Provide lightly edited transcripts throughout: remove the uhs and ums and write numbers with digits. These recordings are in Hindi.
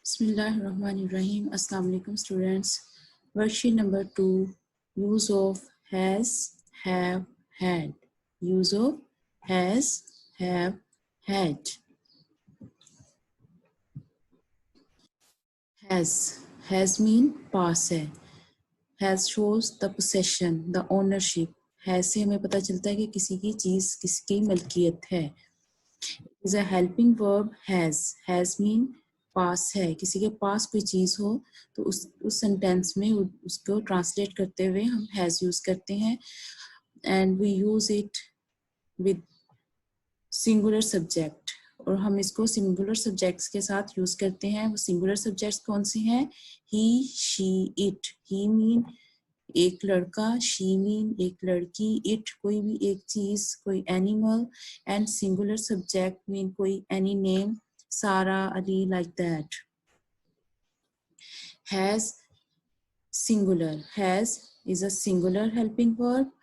Bismillahirrahmanirrahim. Assalamu alaikum students. Worksheet number 2. Use of has, have, had. Use of has, have, had. Has mean past है. Has shows the possession, the ownership. Has से हमें पता चलता है कि किसी की चीज किसकी मलकियत है. Is a helping verb has. Has mean पास है. किसी के पास कोई चीज हो तो उस सेंटेंस में उसको ट्रांसलेट करते हुए हम हैज यूज करते हैं and we use it with singular subject और हम इसको सिंगुलर सब्जेक्ट्स के साथ यूज करते हैं. वो सिंगुलर सब्जेक्ट्स कौन से हैं? ही, शी, इट. ही मीन एक लड़का, शी मीन एक लड़की, इट कोई भी एक चीज, कोई animal and singular subject mean कोई any name, Sarah, Ali, like that. Has singular. Has is a singular helping verb.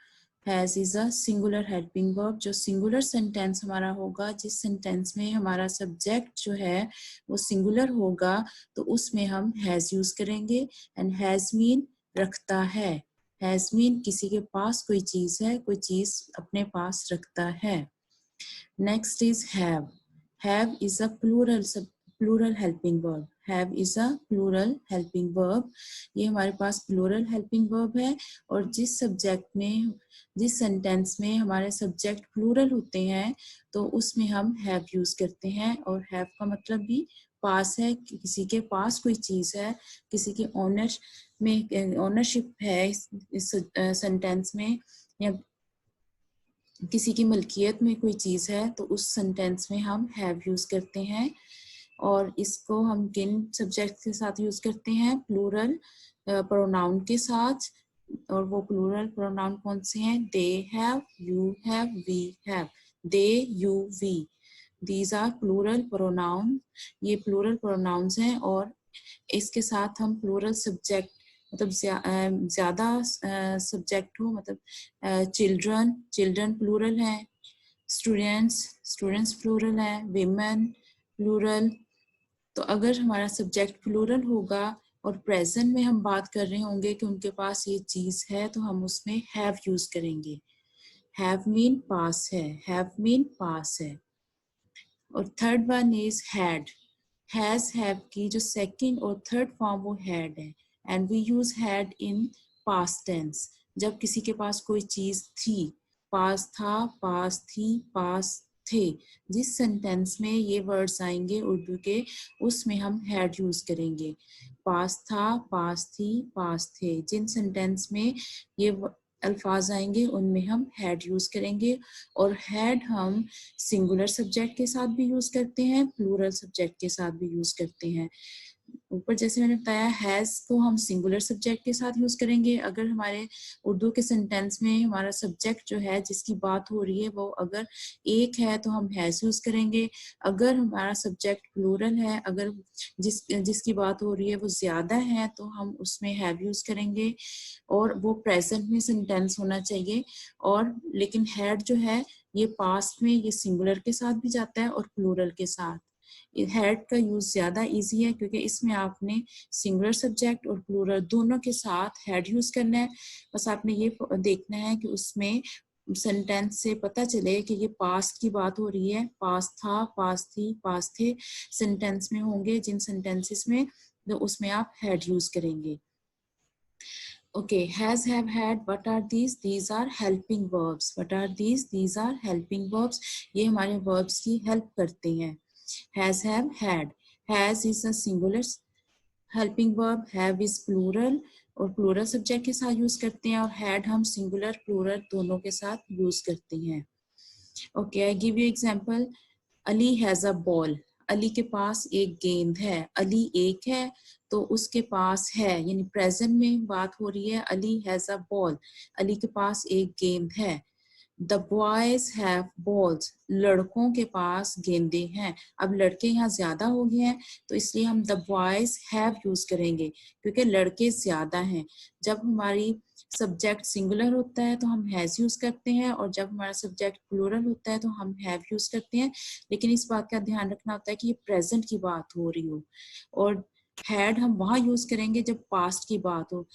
Has is a singular helping verb. जो singular sentence हमारा होगा, जिस sentence में हमारा subject जो है वो singular होगा तो उसमें हम has use करेंगे. And has mean रखता है. Has mean किसी के पास कोई चीज है, कोई चीज अपने पास रखता है. Next is have. Have is a plural helping verb. Have is a plural helping verb. ये हमारे पास plural helping verb है और जिस सब्जेक्ट में, जिस सेंटेंस में हमारे सब्जेक्ट प्लूरल होते हैं तो उसमें हम have यूज करते हैं. और have का मतलब भी पास है, किसी के पास कोई चीज है, किसी के ओनर में ओनरशिप है इस सेंटेंस में, या किसी की मलकियत में कोई चीज है तो उस सेंटेंस में हम हैव यूज करते हैं. और इसको हम किन सब्जेक्ट के साथ यूज करते हैं? प्लूरल प्रोनाउन के साथ. और वो प्लूरल प्रोनाउन कौन से हैं? They have, you have, we have. They, you, we, these are plural pronoun. ये प्लूरल प्रोनाउंस हैं और इसके साथ हम प्लूरल सब्जेक्ट मतलब ज्यादा सब्जेक्ट हो, मतलब चिल्ड्रन, चिल्ड्रन प्लूरल है. स्टूडेंट्स, स्टूडेंट्स प्लूरल है. Women plural. तो अगर हमारा सब्जेक्ट प्लूरल होगा और प्रेजेंट में हम बात कर रहे होंगे कि उनके पास ये चीज है तो हम उसमें हैव यूज करेंगे. हैव मीन पास है. हैव मीन पास है. और third one is had. Has, have की जो सेकंड और थर्ड फॉर्म वो हैड है. And we use had in past tense. जब किसी के पास कोई चीज थी, पास था, पास थी, पास थे, जिस सेंटेंस में ये वर्ड्स आएंगे उर्दू के उसमें हम हैड यूज करेंगे. पास था, पास थी, पास थे, जिन सेंटेंस में ये अल्फाज आएंगे उनमें हम हैड यूज करेंगे. और हैड हम सिंगुलर सब्जेक्ट के साथ भी यूज करते हैं, प्लूरल सब्जेक्ट के साथ भी यूज करते हैं. ऊपर जैसे मैंने बताया हैज को हम सिंगुलर सब्जेक्ट के साथ यूज करेंगे अगर हमारे उर्दू के सेंटेंस में हमारा सब्जेक्ट जो है जिसकी बात हो रही है वो अगर एक है तो हम हैज यूज करेंगे. अगर हमारा सब्जेक्ट प्लूरल है, अगर जिसकी बात हो रही है वो ज्यादा है तो हम उसमें हैव यूज करेंगे. और वो प्रेजेंट में सेंटेंस होना चाहिए. और लेकिन हैड जो है ये पास्ट में ये सिंगुलर के साथ भी जाता है और प्लूरल के साथ. हैड का यूज ज्यादा इजी है क्योंकि इसमें आपने सिंगुलर सब्जेक्ट और प्लूरल दोनों के साथ हैड यूज करना है. बस आपने ये देखना है कि उसमें सेंटेंस से पता चले कि ये पास्ट की बात हो रही है. पास्ट था, पास्ट थी, पास्ट थे सेंटेंस में होंगे जिन सेंटेंसेस में, तो उसमें आप हैड यूज करेंगे. Okay, has, have, had, what are these? These are helping verbs. What are these? These are helping verbs. ये हमारे verbs की help करते हैं. Has, have, had. Has is a singular helping verb. Have is plural और plural subject के साथ use करते हैं. और had हम singular, plural दोनों के साथ use करते हैं. Okay, I give you example. Ali has a ball. Ali के पास एक गेंद है. अली एक है तो उसके पास है, यानी प्रेजेंट में बात हो रही है. Ali has a ball. Ali के पास एक गेंद है. The boys have balls. लड़कों के पास गेंदे हैं. अब लड़के यहाँ ज्यादा हो गए हैं तो इसलिए हम the boys have यूज करेंगे क्योंकि लड़के ज्यादा हैं. जब हमारी सब्जेक्ट सिंगुलर होता है तो हम हैज यूज करते हैं और जब हमारा सब्जेक्ट प्लूरल होता है तो हम हैव यूज करते हैं. लेकिन इस बात का ध्यान रखना होता है कि ये प्रेजेंट की बात हो रही हो. और हैड हम वहां यूज करेंगे जब पास्ट की बात हो।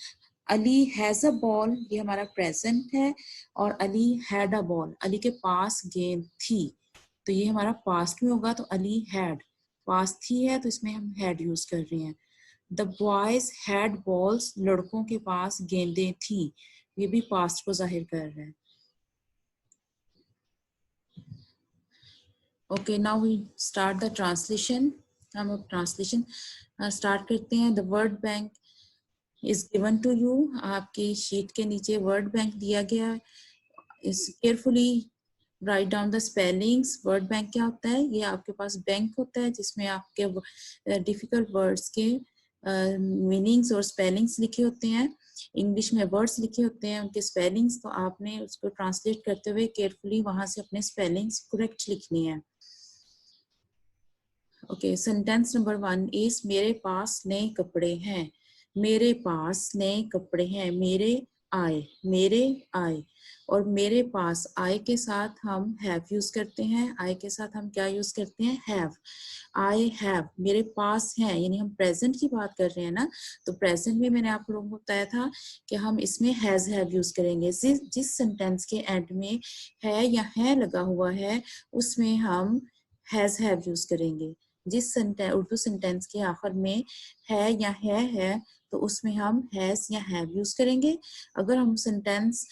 अली हैज अ बॉल, ये हमारा प्रेजेंट है, और Ali had a ball, Ali के पास गेंद थी, तो ये हमारा पास्ट में होगा, तो अली हैड, पास थी है तो इसमें हम हैड यूज कर रहे हैं। द बॉयज हैड बॉल्स, लड़कों के पास गेंदें थी, ये भी पास्ट को जाहिर कर रहा है। Okay, now we start the translation. हम अब ट्रांसलेशन स्टार्ट करते हैं। The word bank is given to you, आपकी शीट के नीचे वर्ड बैंक दिया गया है। इस carefully write down the spellings. Word bank क्या होता है? ये आपके पास बैंक होता है जिसमें आपके डिफिकल्ट वर्ड्स के मीनिंग्स और स्पेलिंग्स लिखे होते हैं। इंग्लिश में वर्ड्स लिखे होते हैं, उनके स्पेलिंग्स, तो आपने उसको ट्रांसलेट करते हुए केयरफुली वहां से अपने स्पेलिंग्स करेक्ट लिखनी है। ओके, सेंटेंस नंबर 1 इज मेरे पास नए कपड़े हैं। मेरे पास नए कपड़े हैं, मेरे आए, और मेरे पास आए के साथ हम हैव यूज करते हैं। आए के साथ हम क्या यूज करते हैं? हैव। आई हैव, मेरे पास है, यानी हम प्रेजेंट की बात कर रहे हैं ना, तो प्रेजेंट में मैंने आप लोगों को बताया था कि हम इसमें हैज हैव यूज करेंगे। जिस सेंटेंस के एंड में है या है लगा हुआ है उसमें हम हैज हैव यूज करेंगे। जिस सेंटेंस, उर्दू सेंटेंस के आखिर में है या है तो उसमें हम हैज या हैव यूज करेंगे। अगर हम सेंटेंस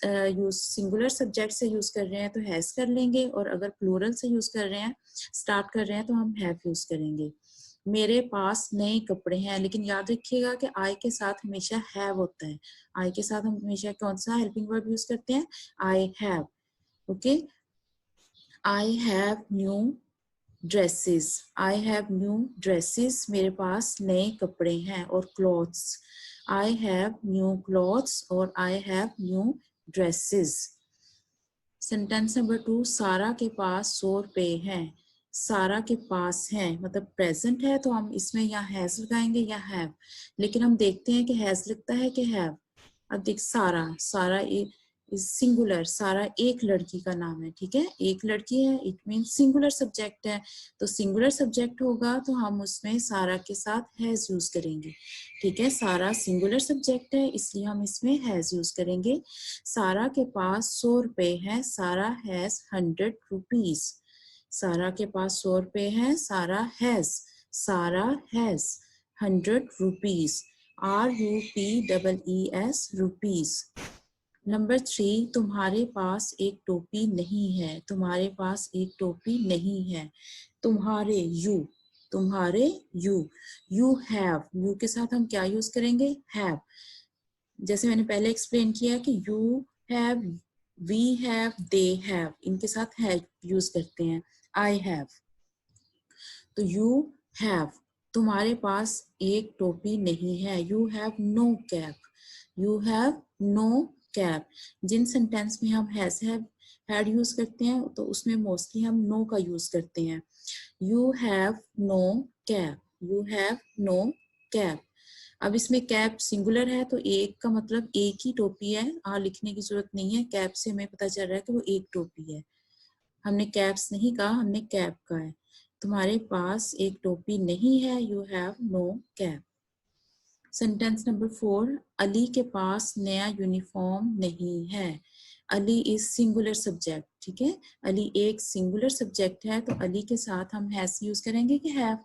यूज सिंगुलर सब्जेक्ट से यूज कर रहे हैं तो हैज कर लेंगे, और अगर प्लूरल से यूज कर रहे हैं, स्टार्ट कर रहे हैं, तो हम हैव यूज करेंगे। मेरे पास नए कपड़े हैं, लेकिन याद रखिएगा कि आई के साथ हमेशा हैव होता है। आई के साथ हम हमेशा कौन सा हेल्पिंग वर्ब यूज करते हैं? I have. Okay, I have new dresses, I have new dresses, मेरे पास नए कपड़े हैं। और clothes, I have new clothes और I have new dresses. Sentence number 2, Sarah के पास 100 रुपए हैं। सारा के पास है मतलब प्रेजेंट है, तो हम इसमें या हैज लगाएंगे या हैव, लेकिन हम देखते हैं कि हैज लगता है कि हैव। अब देख, सारा, सारा सिंगुलर, सारा एक लड़की का नाम है, ठीक है, एक लड़की है, इट मीन सिंगुलर सब्जेक्ट है, तो सिंगुलर सब्जेक्ट होगा तो हम उसमें सारा के साथ हैज यूज करेंगे। ठीक है, सारा सिंगुलर सब्जेक्ट है इसलिए हम इसमें हैज यूज करेंगे। सारा के पास 100 रुपए है, सारा हैज 100 रुपीज। सारा के पास 100 रुपए है, सारा has 100 rupees, RUPEES, rupees. Number 3, तुम्हारे पास एक टोपी नहीं है। तुम्हारे पास एक टोपी नहीं है। तुम्हारे, यू हैव, यू के साथ हम क्या यूज करेंगे? हैव। जैसे मैंने पहले एक्सप्लेन किया कि you have, we have, they have, इनके साथ हैव यूज करते हैं। आई हैव, तो यू हैव, तुम्हारे पास एक टोपी नहीं है। You have no cap, you have no cap. जिन सेंटेंस में हम हैज हैव हैड यूज करते हैं तो उसमें मोस्टली हम नो का यूज करते हैं। You have no cap, you have no cap. अब इसमें कैप सिंगुलर है तो एक का मतलब एक ही टोपी है, लिखने की जरूरत नहीं है। कैप से हमें पता चल रहा है कि वो एक टोपी है। हमने कैप्स नहीं कहा, हमने कैप का है। तुम्हारे पास एक टोपी नहीं है, you have no cap. Sentence number 4, Ali के पास नया यूनिफॉर्म नहीं है। अली इज सिंगुलर सब्जेक्ट, ठीक है, अली एक सिंगुलर सब्जेक्ट है, तो अली के साथ हम हैज यूज करेंगे कि हैव?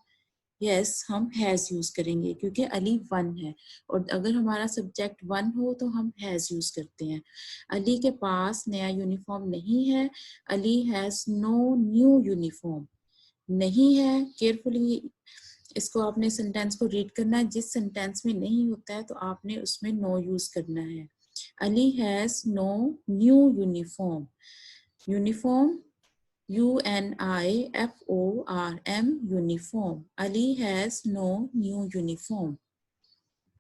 यस, हम हैज यूज करेंगे क्योंकि अली 1 है, और अगर हमारा सब्जेक्ट 1 हो तो हम हैज यूज करते हैं। अली के पास नया यूनिफॉर्म नहीं है, Ali has no new uniform. नहीं है, केयरफुली इसको आपने सेंटेंस को रीड करना है। जिस सेंटेंस में नहीं होता है तो आपने उसमें नो यूज करना है। Ali has no new uniform. Uniform, UNIFORM, uniform. Ali has no new uniform.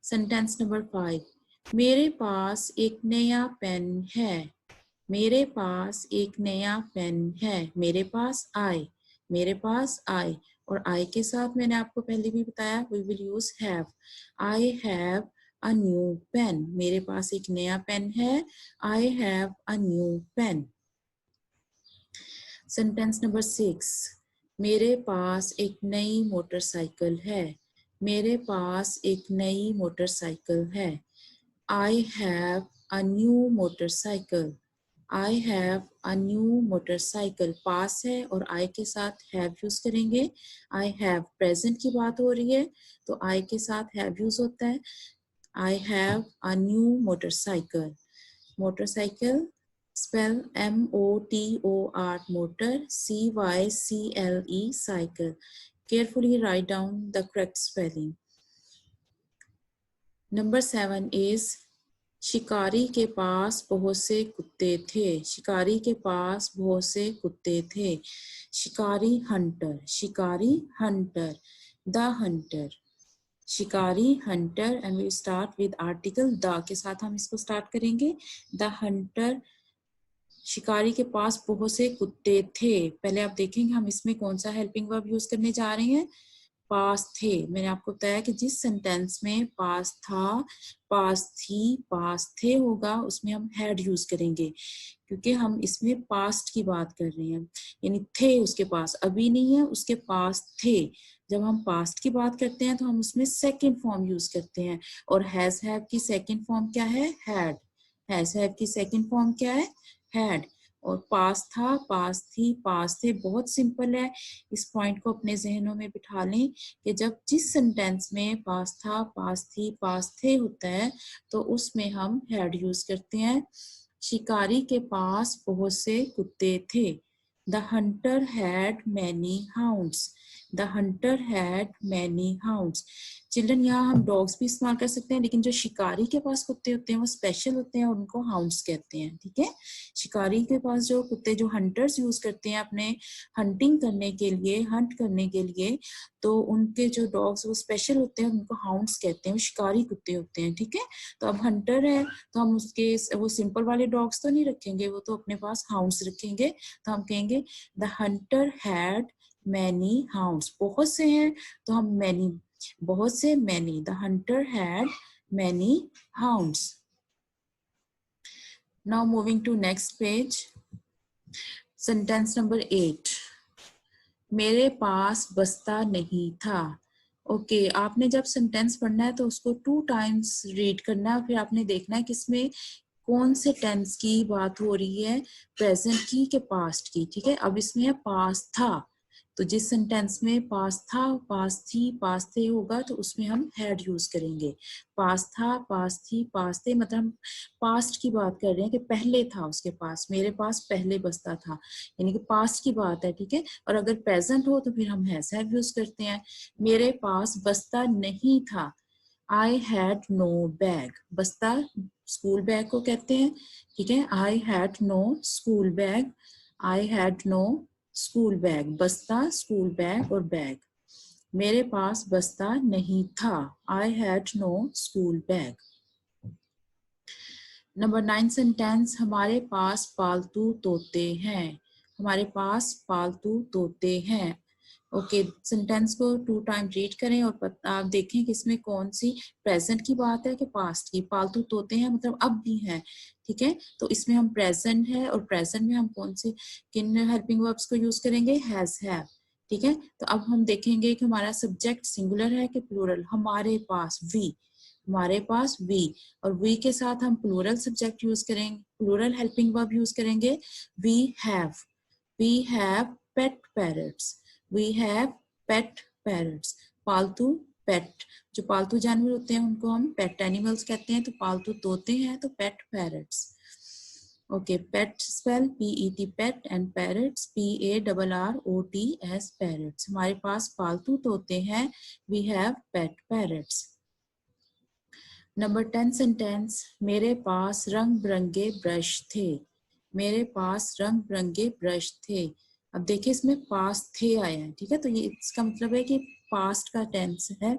Sentence number 5, मेरे पास एक नया पेन है। मेरे पास एक नया पेन है। मेरे पास आए, मेरे पास आए, और आई के साथ मैंने आपको पहले भी बताया we will use have. I have a new pen, मेरे पास एक नया पेन है। I have a new pen. Sentence number 6, मेरे पास एक नई मोटरसाइकिल है। मेरे पास एक नई मोटरसाइकिल है। I have a new motorcycle. I have a new motorcycle. पास है और I के साथ have यूज करेंगे। I have present की बात हो रही है तो I के साथ have यूज होता है। I have a new motorcycle. Motorcycle spell M-O-T-O-R motor C-Y-C-L-E cycle. Carefully write down the correct spelling. Number 7 is शिकारी के पास बहुत से कुत्ते थे। शिकारी के पास बहुत से कुत्ते थे। शिकारी हंटर, शिकारी हंटर, द हंटर, शिकारी hunter and we start with article the के साथ हम इसको स्टार्ट करेंगे। द हंटर, शिकारी के पास बहुत से कुत्ते थे। पहले आप देखेंगे हम इसमें कौन सा हेल्पिंग वर्ब यूज करने जा रहे हैं। पास थे। मैंने आपको बताया कि जिस सेंटेंस में पास था, पास थी, पास थे होगा उसमें हम हैड यूज करेंगे क्योंकि हम इसमें पास्ट की बात कर रहे हैं। यानी थे उसके पास, अभी नहीं है, उसके पास थे। जब हम पास्ट की बात करते हैं तो हम उसमें सेकंड फॉर्म यूज करते हैं और हैज हैव की सेकंड फॉर्म क्या है, हैड। हैज हैव की सेकंड फॉर्म क्या है, हैड। और पास था, पास थी, पास थे, बहुत सिंपल है। इस पॉइंट को अपने जहनों में बिठा लें कि जब जिस सेंटेंस में पास था, पास थी, पास थे होता है तो उसमें हम हैड यूज करते हैं। शिकारी के पास बहुत से कुत्ते थे। The Hunter had many hounds. The Hunter had many hounds. Children, यहाँ हम डॉग्स भी इस्तेमाल कर सकते हैं लेकिन जो शिकारी के पास कुत्ते होते हैं वो स्पेशल होते हैं और उनको हाउंड्स कहते हैं। ठीक है, शिकारी के पास जो कुत्ते, जो हंटर्स यूज करते हैं अपने हंटिंग करने के लिए, हंट करने के लिए, तो उनके जो डॉग्स वो स्पेशल होते हैं, उनको हाउंड्स कहते हैं, वो शिकारी कुत्ते होते हैं। ठीक है, तो अब हंटर है तो हम उसके वो सिंपल वाले डॉग्स तो नहीं रखेंगे, वो तो अपने पास हाउंड्स रखेंगे। तो हम कहेंगे the Hunter had many hounds. बहुत से हैं तो हम मैनी, बहुत से, many. The Hunter had many hounds. Now moving to next page. Sentence number 8. मेरे पास बस्ता नहीं था। ओके, आपने जब सेंटेंस पढ़ना है तो उसको 2 टाइम्स रीड करना है और फिर आपने देखना है कि इसमें कौन से टेंस की बात हो रही है, प्रेजेंट की के पास्ट की। ठीक है, अब इसमें है पास था, तो जिस सेंटेंस में पास था, पास थी, पास थे होगा तो उसमें हम हैड यूज करेंगे। पास था, पास थी, पास थे, मतलब हम पास्ट की बात कर रहे हैं कि पहले था उसके पास, मेरे पास पहले बस्ता था, यानी कि पास्ट की बात है। ठीक है, और अगर प्रेजेंट हो तो फिर हम हैज हैव यूज करते हैं। मेरे पास बस्ता नहीं था। I had no bag. बस्ता स्कूल बैग को कहते हैं। ठीक है, I had no school bag. I had no school bag. बस्ता, स्कूल बैग और बैग। मेरे पास बस्ता नहीं था। I had no school bag. Number 9 sentence, हमारे पास पालतू तोते हैं। हमारे पास पालतू तोते हैं। ओके, सेंटेंस को 2 टाइम रीड करें और आप देखें कि इसमें कौन सी प्रेजेंट की बात है कि पास्ट की। पालतू तोते हैं मतलब अब भी हैं। ठीक है, तो इसमें हम प्रेजेंट है और प्रेजेंट में हम कौन से, किन हेल्पिंग वर्ब्स को यूज करेंगे, हैज हैव। ठीक है, तो अब हम देखेंगे कि हमारा सब्जेक्ट सिंगुलर है कि प्लूरल। हमारे पास, वी, हमारे पास वी, और वी के साथ हम प्लूरल सब्जेक्ट यूज करेंगे, प्लूरल हेल्पिंग वर्ब यूज करेंगे। We have pet parrots. We have pet parrots. पालतू, पेट, जो पालतू जानवर होते हैं उनको हम पेट एनिमल्स कहते हैं, तो पालतू तोते हैं तो पेट पैरट्स। ओके, pet spell PET pet and parrots PARROTS parrots. हमारे पास पालतू तोते हैं, we have pet parrots. Number 10 sentence, मेरे पास रंग बिरंगे ब्रश थे। मेरे पास रंग बिरंगे ब्रश थे। अब देखिए इसमें पास थे आया है। ठीक है, तो ये इसका मतलब है कि पास्ट का टेंस है।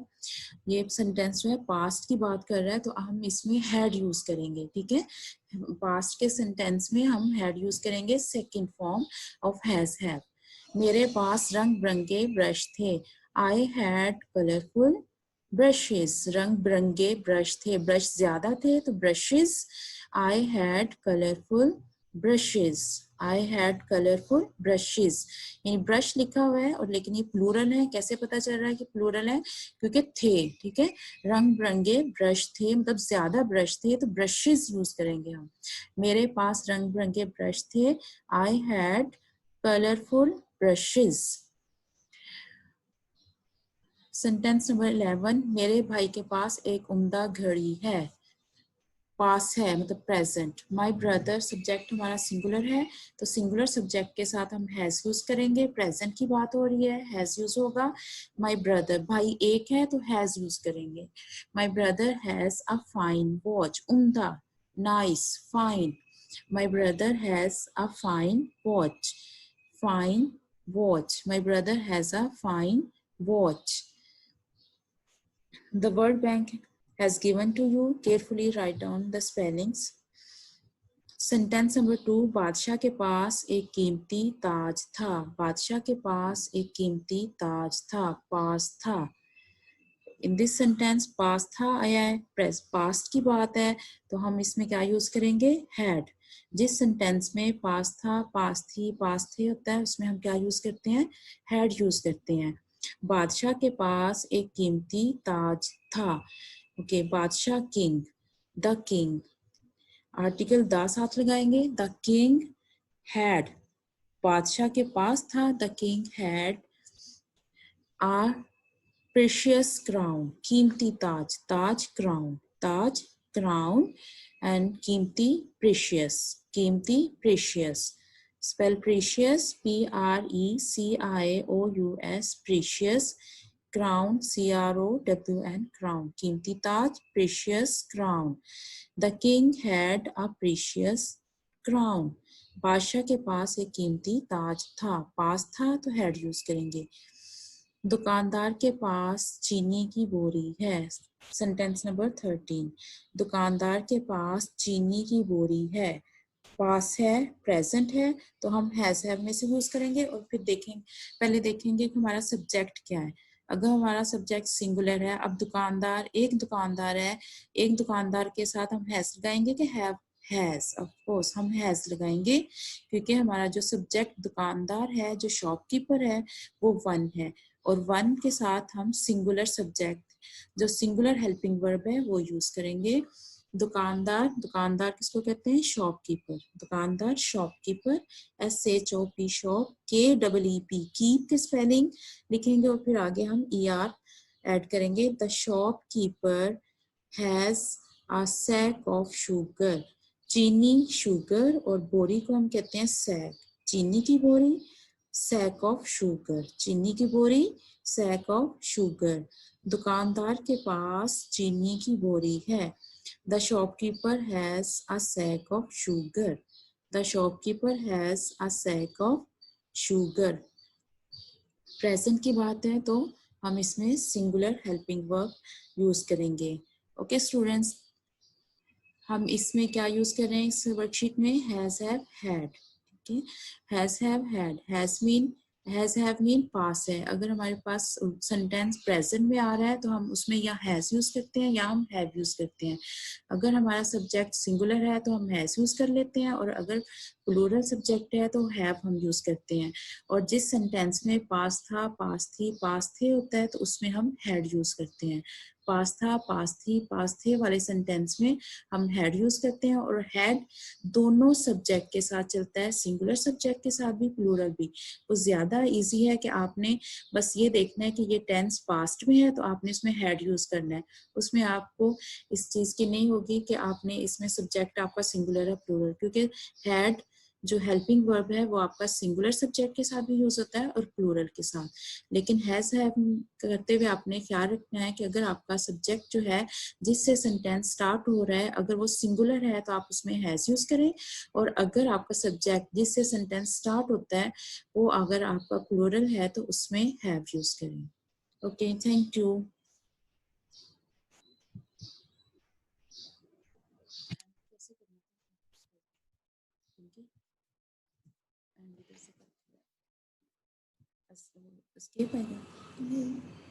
ये सेंटेंस जो है पास्ट की बात कर रहा है तो हम इसमें हैड यूज करेंगे। ठीक है, पास्ट के सेंटेंस में हम हैड यूज करेंगे, second form of has have. मेरे पास रंग बिरंगे ब्रश थे। I had colourful brushes. रंग बिरंगे ब्रश थे, ब्रश ज्यादा थे तो brushes. I had colourful brushes, I had colourful brushes, यानी ब्रश लिखा हुआ है और लेकिन ये प्लूरल है। कैसे पता चल रहा है कि प्लूरल है? क्योंकि थे, ठीक है, रंग बिरंगे ब्रश थे, मतलब ज्यादा ब्रश थे, तो ब्रशेस यूज करेंगे हम। मेरे पास रंग बिरंगे ब्रश थे, I had colourful brushes. Sentence number 11, मेरे भाई के पास एक उम्दा घड़ी है। पास है मतलब प्रेजेंट। माय ब्रदर, सब्जेक्ट हमारा सिंगुलर है, तो सिंगुलर सब्जेक्ट के साथ हम हैज यूज करेंगे। प्रेजेंट की बात हो रही है, हैज यूज होगा। माय ब्रदर, भाई एक है तो हैज यूज करेंगे। My brother has a fine watch, उम्दा, nice, fine. My brother has a fine watch, fine watch. My brother has a fine watch. The word bank has given to you. Carefully write down the spellings. Sentence number 2, बादशाह के पास एक कीमती ताज था। बादशाह के पास एक कीमती ताज था, पास था। इन दिस सेंटेंस पास था आया है, प्रेस पास्ट की बात है, तो हम इसमें क्या यूज करेंगे? हैड। जिस सेंटेंस में पास था, पास थी, पास थे होता है, उसमें हम क्या यूज करते हैं? हैड यूज करते हैं। बादशाह के पास एक कीमती ताज था। ओके, बादशाह, king, the king, article the साथ लगाएंगे। द किंग हैड, बादशाह के पास था, the king had a precious crown, कीमती ताज, ताज crown, ताज crown, and कीमती precious, कीमती precious, spell precious, Precious, precious, crown, Crown, crown, कीमती ताज, precious crown. The king had a precious crown. बादशाह के पास एक कीमती ताज था, पास था तो हैड यूज करेंगे। दुकानदार के पास चीनी की बोरी है। सेंटेंस नंबर 13, दुकानदार के पास चीनी की बोरी है। पास है, प्रेजेंट है, तो हम हैज हैव में से यूज करेंगे और फिर देखेंगे, पहले देखेंगे कि हमारा सब्जेक्ट क्या है। अगर हमारा सब्जेक्ट सिंगुलर है, अब दुकानदार, एक दुकानदार है, एक दुकानदार के साथ हम हैज लगाएंगे कि हैव, हैज, ऑफ कोर्स हम हैज लगाएंगे, क्योंकि हमारा जो सब्जेक्ट दुकानदार है, जो शॉपकीपर है, वो वन है, और वन के साथ हम सिंगुलर सब्जेक्ट, जो सिंगुलर हेल्पिंग वर्ब है, वो यूज करेंगे। दुकानदार, दुकानदार किसको कहते हैं? शॉपकीपर। दुकानदार, shopkeeper, SHOP, shop, KEEP, keep की स्पेलिंग लिखेंगे और फिर आगे हम ER ऐड करेंगे। The shopkeeper has a sack of sugar, चीनी, शुगर, और बोरी को हम कहते हैं सैक, चीनी की बोरी, सैक ऑफ शुगर, चीनी की बोरी, सैक ऑफ शुगर। दुकानदार के पास चीनी की बोरी है। The shopkeeper has a sack of sugar. The shopkeeper has a sack of sugar. Present की बात है तो हम इसमें सिंगुलर हेल्पिंग वर्ब यूज करेंगे। ओके स्टूडेंट्स, हम इसमें क्या यूज कर रहे हैं इस वर्कशीट में? हैज हैव हैड, ठीक है। Has have had, has have mean पास है। अगर हमारे पास सेंटेंस प्रेजेंट में आ रहा है तो हम उसमें या हैज यूज करते हैं या हम हैव यूज करते हैं। अगर हमारा सब्जेक्ट सिंगुलर है तो हम हैज यूज कर लेते हैं, और अगर प्लूरल सब्जेक्ट है तो हैव हम यूज करते हैं। और जिस सेंटेंस में पास था, पास थी, पास थे होता है तो उसमें हम हैड यूज करते हैं। पास था, पास थी, पास थे वाले सेंटेंस में हम हैड यूज करते हैं, और हैड दोनों सब्जेक्ट के साथ चलता है, सिंगुलर सब्जेक्ट के साथ भी, प्लूरल भी। वो ज्यादा इजी है कि आपने बस ये देखना है कि ये टेंस पास्ट में है तो आपने इसमें हैड यूज करना है। उसमें आपको इस चीज की नहीं होगी कि आपने इसमें सब्जेक्ट आपका सिंगुलर है प्लूरल, क्योंकि हैड जो हेल्पिंग वर्ब है वो आपका सिंगुलर सब्जेक्ट के साथ भी यूज होता है और प्लूरल के साथ। लेकिन हैज हैव करते हुए आपने ख्याल रखना है कि अगर आपका सब्जेक्ट जो है जिससे सेंटेंस स्टार्ट हो रहा है, अगर वो सिंगुलर है तो आप उसमें हैज यूज करें, और अगर आपका सब्जेक्ट जिससे सेंटेंस स्टार्ट होता है वो अगर आपका प्लूरल है तो उसमें हैव यूज करें। Okay, thank you. escape आएगा।